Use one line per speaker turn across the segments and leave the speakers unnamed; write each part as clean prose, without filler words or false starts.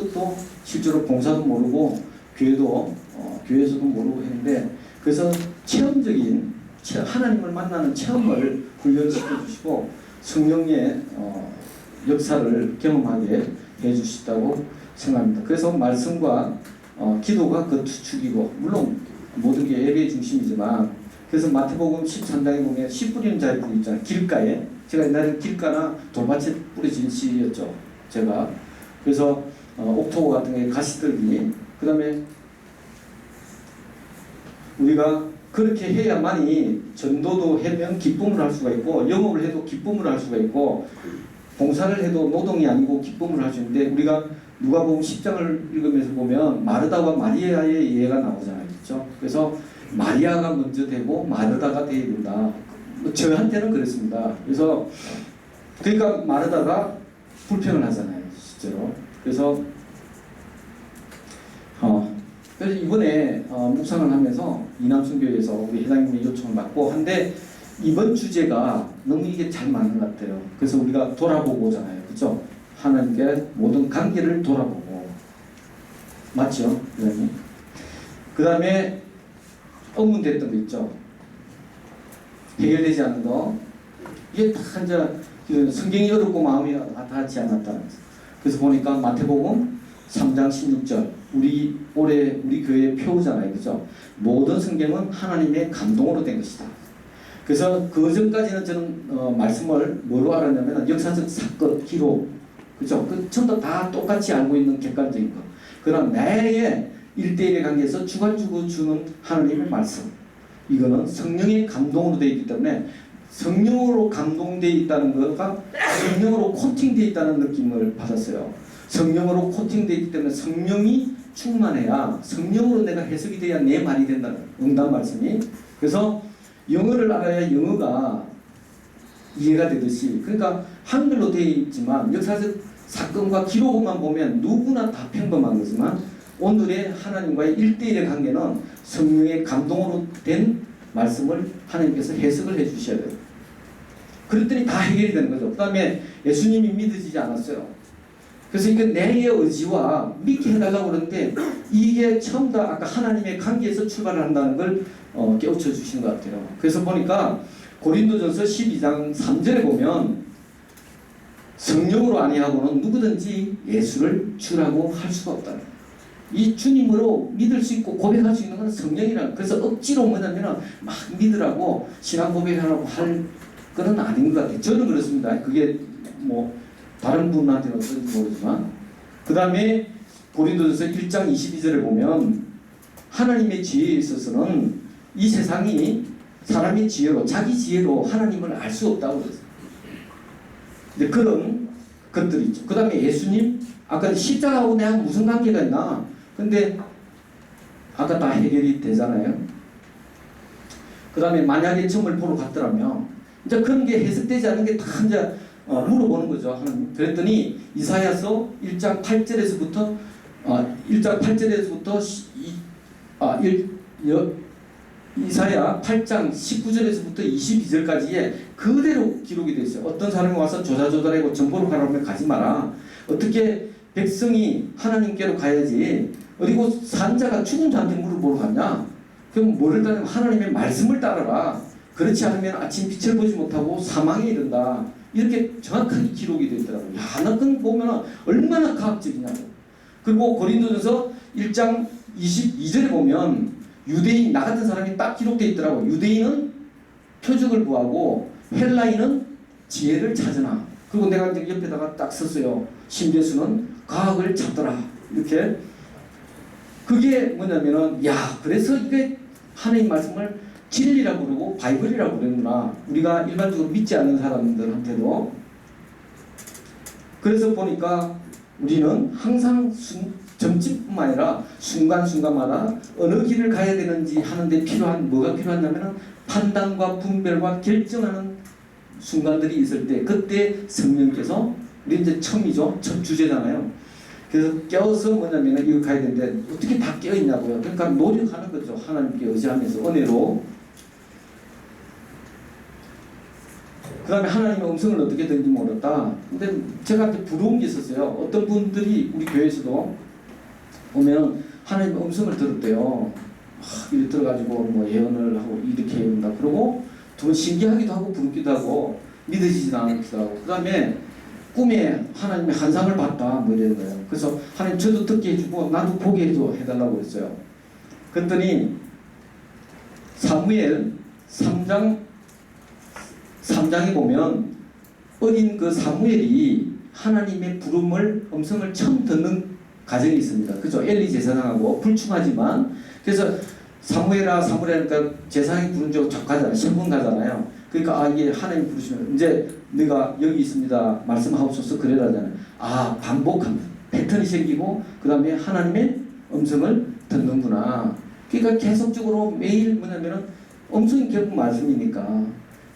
것도 실제로 봉사도 모르고 교회도 교회에서도 모르고 했는데, 그래서 체험적인 하나님을 만나는 체험을 훈련시켜 주시고 성령의 역사를 경험하게 해주시다고 생각합니다. 그래서 말씀과 기도가 그 주축이고, 물론 모든 게 예배의 중심이지만, 그래서 마태복음 13장에 보면 씨 뿌리는 자리들이 있잖아요. 길가에. 제가 옛날에 길가나 돌밭에 뿌려진 씨였죠. 제가. 그래서 옥토버 같은 게 가시들기. 그 다음에 우리가 그렇게 해야만이 전도도 하면 기쁨을 할 수가 있고, 영업을 해도 기쁨을 할 수가 있고, 봉사를 해도 노동이 아니고 기쁨을 할 수 있는데, 우리가 누가복음 10장을 읽으면서 보면 마르다와 마리아의 예가 나오잖아요. 그렇죠? 그래서 마리아가 먼저 되고 마르다가 돼야 된다. 저한테는 그랬습니다. 그래서 그러니까 마르다가 불평을 하잖아요. 실제로. 그래서 이번에 묵상을 하면서 이남순교회에서 우리 회장님의 요청을 받고 한데, 이번 주제가 너무 이게 잘 맞는 것 같아요. 그래서 우리가 돌아보고 오잖아요. 그렇죠? 하나님께 모든 관계를 돌아보고. 맞죠? 회장님? 그 다음에 의문됐던 거 있죠? 해결되지 않는 거. 이게 다 이제 성경이 어렵고 마음이 닿지 않았다. 그래서 보니까 마태복음 3장 16절, 올해 우리 교회의 표잖아요. 그죠? 모든 성경은 하나님의 감동으로 된 것이다. 그래서 그 전까지는 저는 말씀을 뭐로 알았냐면 역사적 사건, 기록, 그죠? 그 전부 다 똑같이 알고 있는 객관적인 거. 그러나 나의 1대1의 관계에서 주관주고 주는 하나님의 말씀. 이거는 성령의 감동으로 되어 있기 때문에, 성령으로 감동되어 있다는 것과 성령으로 코팅되어 있다는 느낌을 받았어요. 성령으로 코팅되어 있기 때문에 성령이 충만해야, 성령으로 내가 해석이 돼야 내 말이 된다는 응답 말씀이. 그래서 영어를 알아야 영어가 이해가 되듯이, 그러니까 한글로 되어 있지만 역사적 사건과 기록만 보면 누구나 다 평범한 거지만, 오늘의 하나님과의 1대1의 관계는 성령의 감동으로 된 말씀을 하나님께서 해석을 해 주셔야 돼요. 그랬더니 다 해결이 되는 거죠. 그 다음에 예수님이 믿어지지 않았어요. 그래서 이게 내 의지와 믿게 해달라고 그러는데, 이게 처음 다 아까 하나님의 관계에서 출발을 한다는 걸 깨우쳐 주신 것 같아요. 그래서 보니까 고린도전서 12장 3절에 보면 성령으로 아니하고는 누구든지 예수를 주라고 할 수가 없다는 거예요. 이 주님으로 믿을 수 있고 고백할 수 있는 건 성령이라. 그래서 억지로 뭐냐면 막 믿으라고 신앙 고백하라고 할 거는 아닌 것 같아요. 저는 그렇습니다. 그게 뭐 다른 분한테는 어떤지 모르지만. 그 다음에 고린도전서 1장 22절에 보면 하나님의 지혜에 있어서는 이 세상이 사람의 지혜로, 자기 지혜로 하나님을 알 수 없다고 그랬어요. 근데 그런 것들이 있죠. 그 다음에 예수님, 아까 십자가하고 내가 무슨 관계가 있나? 근데 아까 다 해결이 되잖아요. 그 다음에 만약에 점을 보러 갔더라면, 이제 그런 게 해석되지 않은 게 다 이제 물어보는 거죠. 하나님. 그랬더니 이사야서 1장 8절에서부터 이사야 8장 19절에서부터 22절까지에 그대로 기록이 되어 있어요. 어떤 사람이 와서 조사조사하고 정보로 가라면 가지 마라. 어떻게 백성이 하나님께로 가야지, 그리고 산자가 죽은 자한테 물어보러 갔냐? 그럼 뭐를 따르면 하나님의 말씀을 따라라. 그렇지 않으면 아침 빛을 보지 못하고 사망에 이른다. 이렇게 정확하게 기록이 되어 있더라고요. 야, 나 그건 보면 얼마나 과학적이냐고. 그리고 고린도전서 1장 22절에 보면 유대인, 나 같은 사람이 딱 기록되어 있더라고요. 유대인은 표적을 구하고 헬라인은 지혜를 찾으나. 그리고 내가 이제 옆에다가 딱 썼어요. 신대수는 과학을 찾더라. 이렇게. 그게 뭐냐면은, 야, 그래서 이게 하나님 말씀을 진리라고 그러고 바이블이라고 그러는구나. 우리가 일반적으로 믿지 않는 사람들한테도. 그래서 보니까 우리는 항상 점집뿐만 아니라 순간순간마다 어느 길을 가야 되는지 하는데 뭐가 필요하냐면 판단과 분별과 결정하는 순간들이 있을 때, 그때 성령께서, 우리 이제 처음이죠. 첫 주제잖아요. 그래서 깨어서 뭐냐면 이거 가야 되는데 어떻게 다 깨어있냐고요. 그러니까 노력하는 거죠. 하나님께 의지하면서 은혜로. 다음에 하나님의 음성을 어떻게 듣는지 모르다. 근데 제가 이제 부러운 게 있었어요. 어떤 분들이 우리 교회에서도 보면 하나님의 음성을 들었대요. 이렇게 들어가지고 뭐 예언을 하고 이렇게 해온다. 그러고 좀 신기하기도 하고 부럽기도 하고 믿어지지도 않기도 하고. 그 다음에 꿈에 하나님의 환상을 봤다. 뭐 이러는 거예요. 그래서 하나님 저도 듣게 해주고 나도 보게 해달라고 그랬어요. 그랬더니 사무엘 3장에 보면 어린 그 사무엘이 하나님의 음성을 처음 듣는 가정이 있습니다. 그죠? 엘리 제사장하고 불충하지만 그래서 사무엘아 그러니까 제사장이 부른 적 적하잖아요. 신분 가잖아요. 그러니까 이게 하나님 부르시면 이제 네가 여기 있습니다. 말씀하옵소서 그래라잖아요. 반복합니다. 패턴이 생기고 그 다음에 하나님의 음성을 듣는구나. 그러니까 계속적으로 매일 뭐냐면은 음성이 결국 말씀이니까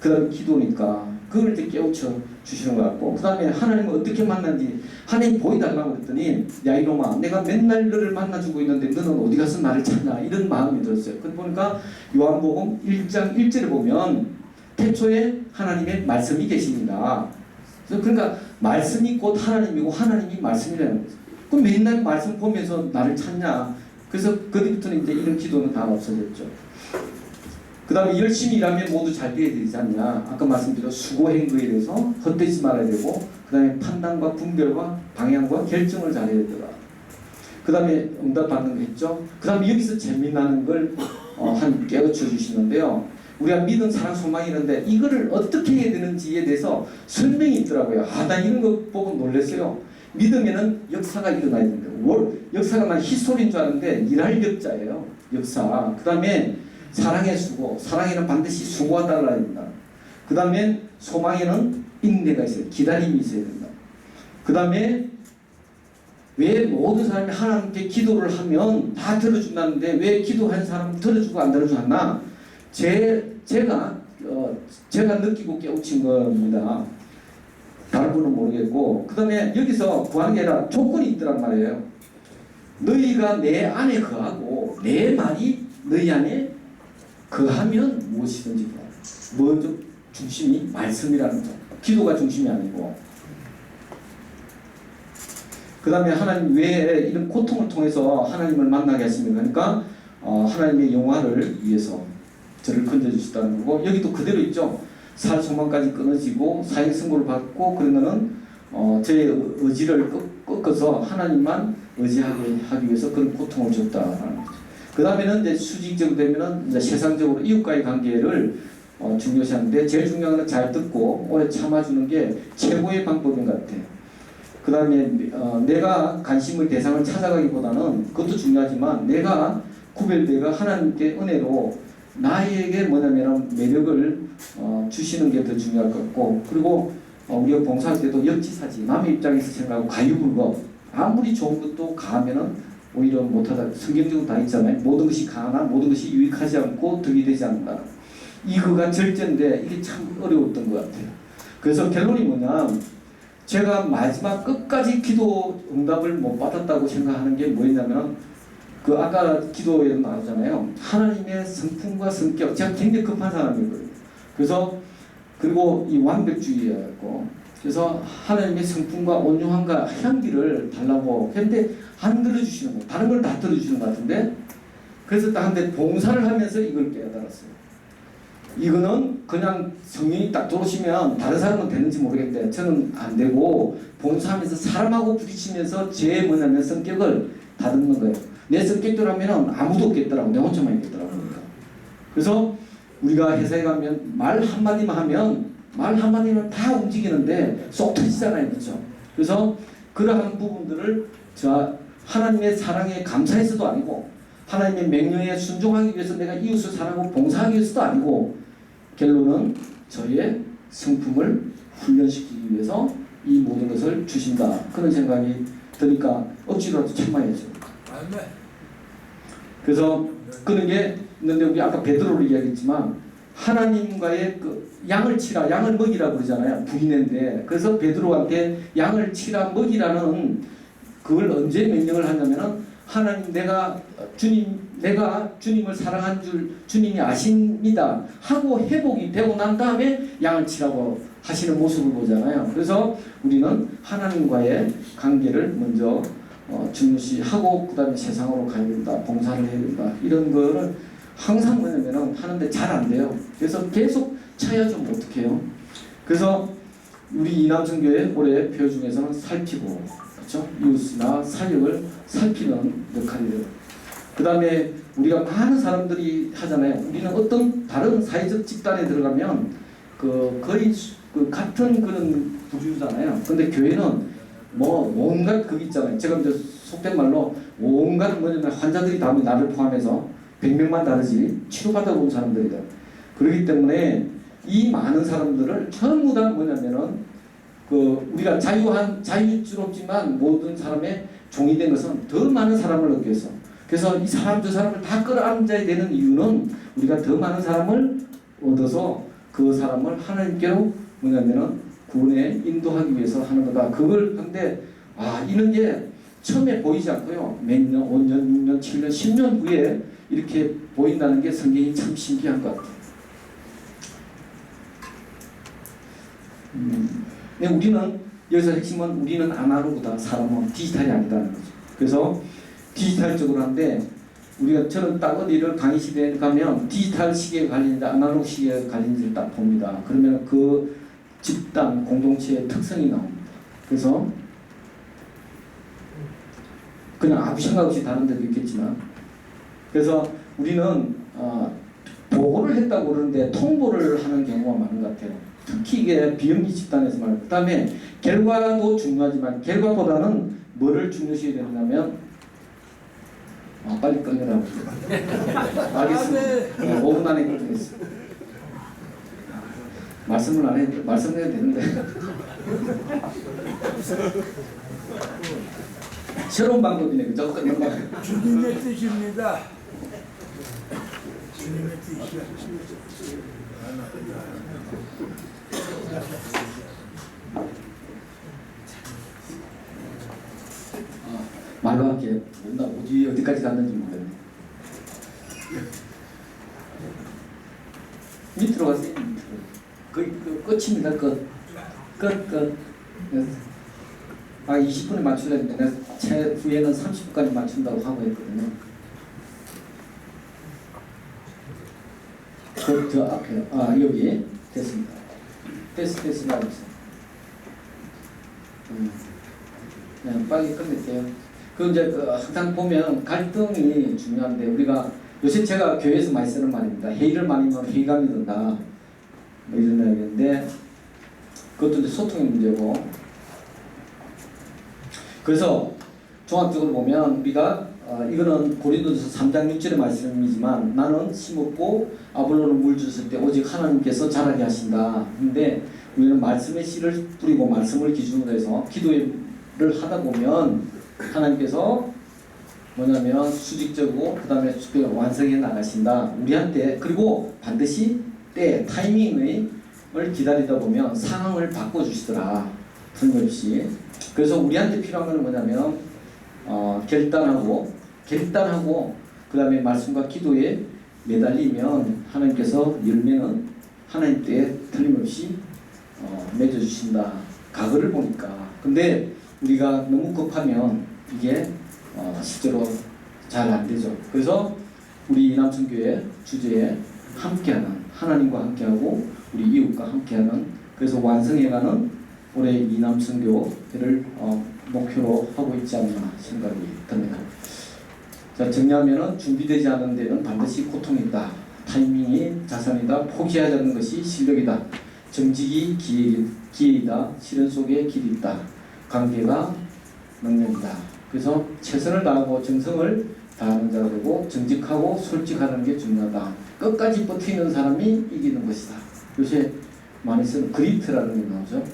그 다음에 기도니까 그걸 이제 깨우쳐 주시는 것 같고 그 다음에 하나님을 어떻게 만난지 하나님 보여달라고 그랬더니 야 이놈아 내가 맨날 너를 만나주고 있는데 너는 어디 가서 나를 찾나 이런 마음이 들었어요. 그러고 보니까 요한복음 1장 1절에 보면 태초에 하나님의 말씀이 계십니다. 그러니까 말씀이 곧 하나님이고 하나님이 말씀이라는 거죠. 그럼 맨날 말씀 보면서 나를 찾냐. 그래서 그뒤부터는 이제 이런 기도는 다 없어졌죠. 그 다음에 열심히 일하면 모두 잘 되어야 되지 않냐. 아까 말씀드린 수고행 거에 대해서 헛되지 말아야 되고 그 다음에 판단과 분별과 방향과 결정을 잘해야 되더라. 그 다음에 응답 받는 거 했죠. 그 다음에 여기서 재미나는 걸 한 깨우쳐 주시는데요. 우리가 믿음, 사랑, 소망이 있는데 이거를 어떻게 해야 되는지에 대해서 설명이 있더라고요. 나 이런 거 보고 놀랐어요. 믿음에는 역사가 일어나야 된다. 역사가 난 히스토리인 줄 알았는데 일할 역자예요. 역사. 그 다음에 사랑의 수고. 사랑에는 반드시 수고하달라 합니다. 그 다음에 소망에는 인내가 있어요. 기다림이 있어야 된다. 그 다음에 왜 모든 사람이 하나님께 기도를 하면 다 들어준다는데 왜 기도하는 사람은 들어주고 안 들어주고 하나? 제가 느끼고 깨우친 겁니다. 다른 분은 모르겠고 그 다음에 여기서 구하는 게 아니라 조건이 있더란 말이에요. 너희가 내 안에 거하고 내 말이 너희 안에 거하면 무엇이든지 먼저 중심이 말씀이라는 거. 기도가 중심이 아니고 그 다음에 하나님 왜 이런 고통을 통해서 하나님을 만나게 하십니까? 그러니까 하나님의 영화를 위해서 저를 건져주시다는 거고 여기도 그대로 있죠. 살 소망까지 끊어지고 사형 선고를 받고 그러면은 제 의지를 꺾어서 하나님만 의지하게 하기 위해서 그런 고통을 줬다라는 거죠. 그 다음에는 이제 수직적으로 되면은 이제 세상적으로 이웃과의 관계를 중요시하는데 제일 중요한 건 잘 듣고 오래 참아주는 게 최고의 방법인 것 같아요. 그 다음에 내가 관심의 대상을 찾아가기보다는 그것도 중요하지만 내가 구별되가 하나님께 은혜로 나에게 뭐냐면 매력을 주시는 게 더 중요할 것 같고 그리고 우리가 봉사할 때도 역지사지 남의 입장에서 생각하고 가유불급 아무리 좋은 것도 가하면은 오히려 못하다. 성경적으로 다 있잖아요. 모든 것이 가하나 모든 것이 유익하지 않고 득이 되지 않는다. 이거가 절제인데 이게 참 어려웠던 것 같아요. 그래서 결론이 뭐냐 제가 마지막 끝까지 기도 응답을 못 받았다고 생각하는 게 뭐였냐면 그 아까 기도에 나오잖아요. 하나님의 성품과 성격. 제가 굉장히 급한 사람이거든요. 그래서 그리고 이 완벽주의였고 그래서 하나님의 성품과 온유함과 향기를 달라고 했는데 안 들어주시는 거예요. 다른 걸 다 들어주시는 것 같은데 그래서 딱 한데 봉사를 하면서 이걸 깨달았어요. 이거는 그냥 성령이 딱 들어오시면 다른 사람은 되는지 모르겠는데 저는 안 되고 봉사하면서 사람하고 부딪히면서 제 뭐냐면 성격을 다듬는 거예요. 내 성격대로 하면은 아무도 없겠더라고. 내 혼자만 있겠더라고. 그래서 우리가 회사에 가면 말 한마디만 하면 말 한마디면 다 움직이는데 쏙 터지잖아요. 그렇죠? 그래서 그러한 부분들을 하나님의 사랑에 감사해서도 아니고 하나님의 명령에 순종하기 위해서 내가 이웃을 사랑하고 봉사하기 위해서도 아니고 결론은 저의 성품을 훈련시키기 위해서 이 모든 것을 주신다. 그런 생각이 드니까 억지로라도 참아야죠. 그래서 그런 게 있는데 우리 아까 베드로를 이야기했지만 하나님과의 그 양을 치라, 양을 먹이라 그러잖아요. 부인인데 그래서 베드로한테 양을 치라, 먹이라는 그걸 언제 명령을 하냐면은 하나님 내가 주님을 사랑한 줄 주님이 아십니다 하고 회복이 되고 난 다음에 양을 치라고 하시는 모습을 보잖아요. 그래서 우리는 하나님과의 관계를 먼저 중요시하고 그 다음에 세상으로 가야 된다, 봉사를 해야 된다, 이런 거를 항상 뭐냐면은 하는데 잘 안 돼요. 그래서 계속 차야좀 어떡해요. 그래서 우리 이남천교회 올해 표 중에서는 살피고, 그렇죠? 이웃이나 사역을 살피는 역할이에요. 그 다음에 우리가 많은 사람들이 하잖아요. 우리는 어떤 다른 사회적 집단에 들어가면 거의 같은 그런 부류잖아요. 근데 교회는 뭐 온갖 그게 있잖아요. 제가 이제 속된 말로 온갖 뭐냐면 환자들이 다 나를 포함해서 100명만 다르지 치료받아 온 사람들이다. 그렇기 때문에 이 많은 사람들을 전부 다 뭐냐면은 우리가 자유스럽지만 모든 사람의 종이 된 것은 더 많은 사람을 얻기 위해서. 그래서 이 사람 저 사람을 다 끌어안아야 되는 이유는 우리가 더 많은 사람을 얻어서 그 사람을 하나님께로 뭐냐면은 구원에 인도하기 위해서 하는 거다. 그걸 근데 이런 게 처음에 보이지 않고요. 몇 년, 5년, 6년, 7년, 10년 후에 이렇게 보인다는 게 성경이 참 신기한 것 같아요. 근데 우리는 여기서 핵심은 우리는 아날로그다. 사람은 디지털이 아니다는 거죠. 그래서 디지털적으로 하는데 저는 딱 어디를 강의 시대에 가면 디지털 시계에 갈리는지 아날로그 시계에 갈리는지를 딱 봅니다. 그러면 그 집단 공동체의 특성이 나옵니다. 그래서 그냥 아무 생각 없이 다른 데도 있겠지만, 그래서 우리는 보고를 했다고 그러는데 통보를 하는 경우가 많은 것 같아요. 특히 이게 비영리 집단에서 말이에요. 그 다음에 결과도 중요하지만 결과보다는 뭐를 중요시해야 되냐면 빨리 끊으라고. 알겠습니다. 5분 안에 끊겠습니다. 말씀을 안 해도 말씀해야 되는데 새로운 방법이네. 그죠? 끊는 방.
주님의 뜻입니다. 주님의 뜻이야.
말과 함께 어디까지 갔는지 모르겠네. 밑으로 가세요. 밑으로. 끝입니다. 끝. 20분에 맞추려고 했는데 내가 후에는 30분까지 맞춘다고 하고 했거든요. 저 앞에 여기 됐습니다. 됐습니다. 그냥 빨리 끝낼게요. 이제 항상 보면 갈등이 중요한데 우리가 요새 제가 교회에서 많이 쓰는 말입니다. 회의를 많이 하면 회의감이 든다. 뭐 이런 이야기인데 그것도 이제 소통의 문제고. 그래서 종합적으로 보면 우리가 이거는 고린도전서 3장 6절의 말씀이지만 나는 심었고 아볼로는 물 줬을 때 오직 하나님께서 자라게 하신다. 근데 우리는 말씀의 씨를 뿌리고 말씀을 기준으로 해서 기도를 하다 보면 하나님께서 뭐냐면 수직적이고 그 다음에 완성해 나가신다. 우리한테. 그리고 반드시 때 타이밍을 기다리다 보면 상황을 바꿔주시더라. 틀림없이. 그래서 우리한테 필요한 건 뭐냐면 결단하고 그 다음에 말씀과 기도에 매달리면 하나님께서 열매는 하나님 때에 틀림없이 맺어주신다. 과거를 보니까. 근데 우리가 너무 급하면 이게 실제로 잘 안 되죠. 그래서 우리 이남천교회 주제에 함께하는, 하나님과 함께하고 우리 이웃과 함께하는, 그래서 완성해가는 올해 이남천교회를 목표로 하고 있지 않나 생각이 듭니다. 자, 정리하면은 준비되지 않은 데는 반드시 고통이 있다. 타이밍이 자산이다. 포기하지 않는 것이 실력이다. 정직이 기회이다. 시련 속에 길이 있다. 관계가 능력이다. 그래서 최선을 다하고 정성을 다하는 자가 되고 정직하고 솔직하는 게 중요하다. 끝까지 버티는 사람이 이기는 것이다. 요새 많이 쓰는 그리트라는 게 나오죠.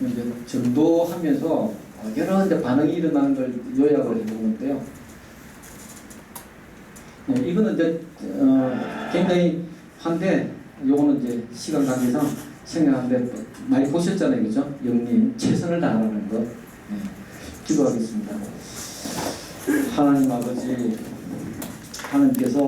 이제 전도하면서 여러 이제 반응이 일어나는 걸 요약을 해보는데요. 이거는 이제 굉장히 한데 요거는 이제 시간 관계상 생각하는데 많이 보셨잖아요, 그죠? 영님 최선을 다하는 것. 기도하겠습니다. 하나님 아버지, 하나님께서